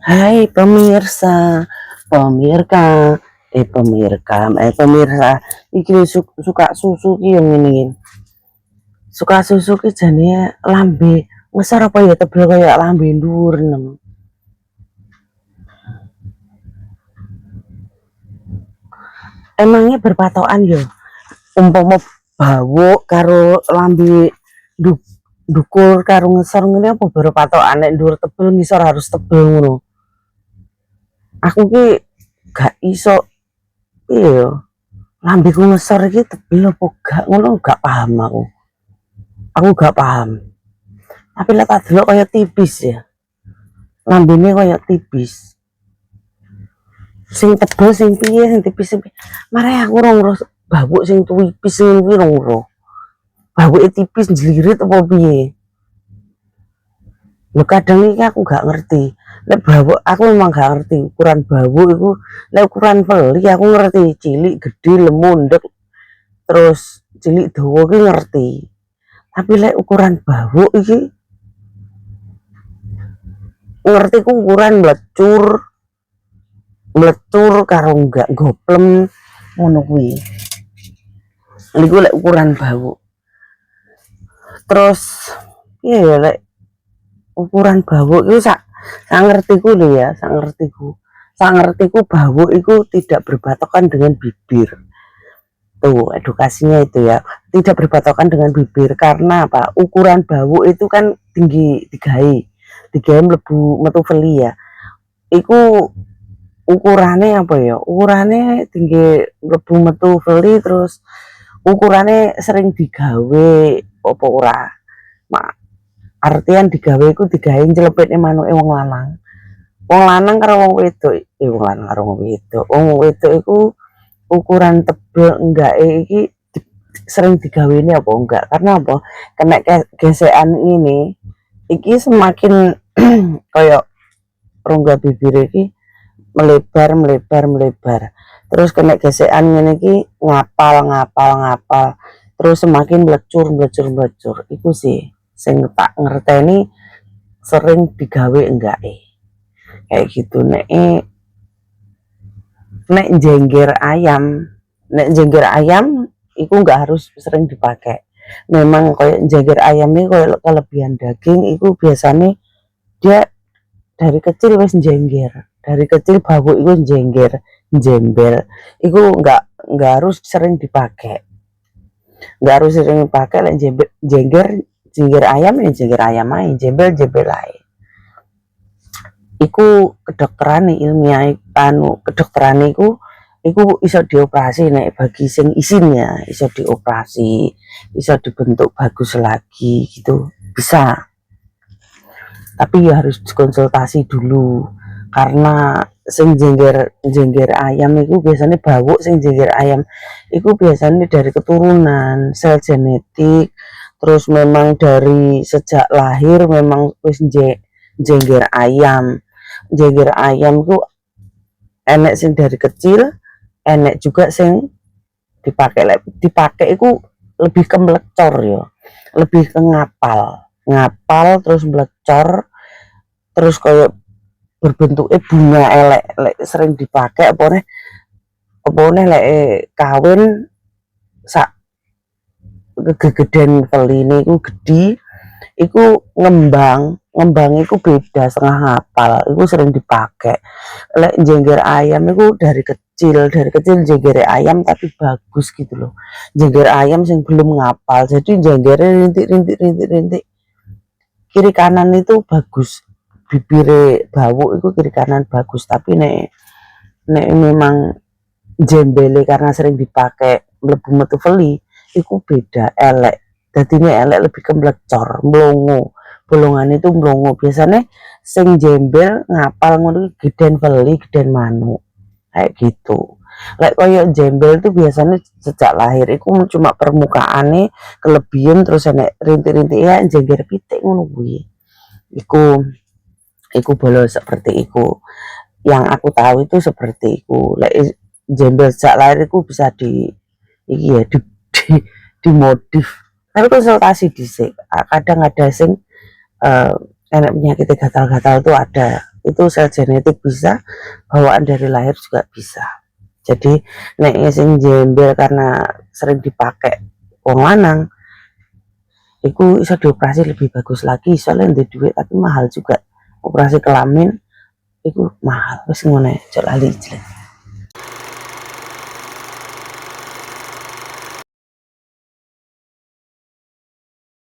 Hai pemirsa, pemirka, pemirsa, iki suka susu ki yang ini, suka susu ki jane lambe ngesar apa ya tebel kayak lambe ndur nem. Emangnya berpatokan ya, umpama bau karo lambe du, dukur karo ngesor ngene apa berpatokan nek ndur tebel ngisor harus tebel ngono. Aku ki gak iso iya lambeku ngesor iki tebel apa gak ngono gak paham aku gak paham tapi lek tak delok kaya tipis ya lambene kaya tipis sing tebel sing piye sing tipis sing piye mare aku ora ngurus babuk sing tipis sing kuwi ora ngurus babuke tipis jlirit apa piye lho kadang iki aku gak ngerti lek babuk aku memang gak ngerti ukuran babuk iku lek ukuran veli aku ngerti cilik gede lemundek terus cilik dawa ki ngerti tapi lek ukuran babuk iki ngerti ku ukuran mlecur karo enggak goplem ngono kuwi niku lek ukuran babuk terus iya ya lek ukuran babuk itu sak ngertiku lho ya sak ngertiku babuk itu tidak berbatokan dengan bibir tuh edukasinya itu ya tidak berbatokan dengan bibir karena apa ukuran babuk itu kan tinggi digawe mlebu metu veli ya iku ukurannya apa ya ukurannya tinggi mlebu metu veli terus ukurannya sering digawe apa ora artian digawe iku digawe ncelepetne manuke wong lanang karo wong wedok wong lanang karo wong wedok iku ukuran tebel enggak iki sering digawe ini apa enggak karena apa kena gesekan ini iki semakin kayak rongga bibir iki melebar terus kena gesekan ngene iki ngapal terus semakin melecur iku sih sing tak ngerteni sering digawe enggak kayak gitu nek jengger ayam itu nggak harus sering dipakai memang kayak jengger ayam ini kayak kelebihan daging itu biasanya dia dari kecil wes jengger dari kecil babuk itu jembel itu nggak harus sering dipakai lah jengger ayam ya jengger ayam aja jembel aja iku kedokteran ilmiah kedokteran iku iso dioperasi nek bagi sing isin ya iso dioperasi iso dibentuk bagus lagi gitu bisa tapi ya harus konsultasi dulu karena sing jengger ayam itu biasanya babuk sing jengger ayam itu biasanya dari keturunan sel genetik terus memang dari sejak lahir memang wis jengger ayam itu enek sing dari kecil enek juga sing dipakai itu lebih ke melecor ya lebih ke ngapal terus melecor terus kayak berbentuknya bunga elek sering dipakai apa nih lek kawin sak gegeden veline iku gede iku ngembang iku beda setengah ngapal iku sering dipakai lek jengger ayam iku dari kecil jengger ayam tapi bagus gitu loh jengger ayam sing belum ngapal jadi jenggernya rintik kiri kanan itu bagus bibire bawuk itu kiri kanan bagus tapi nek memang jembele karena sering dipakai mlebu metu veli iku beda elek dadinya elek lebih ke melecor mlongo bolongan itu mlongo biasanya sing jembel ngapal ngono geden veli geden manuk kayak gitu lek koyo jembel itu biasanya sejak lahir iku cuma permukaannya kelebihan terus enek rintik-rintik ya jengger pitik ngono kuwi iku boleh seperti itu yang aku tahu itu seperti itu lek jembel sejak lahir itu bisa iya dimodif tapi konsultasi dhisik kadang ada sing enak penyakit gatal-gatal itu ada itu sel genetik bisa, bawaan dari lahir juga bisa. Jadi nek sing jembel karena sering dipakai wong lanang iku iso dioperasi lebih bagus lagi, soalnya ndek duit tapi mahal juga. Operasi kelamin iku mahal, wis ngono ae, aja lali.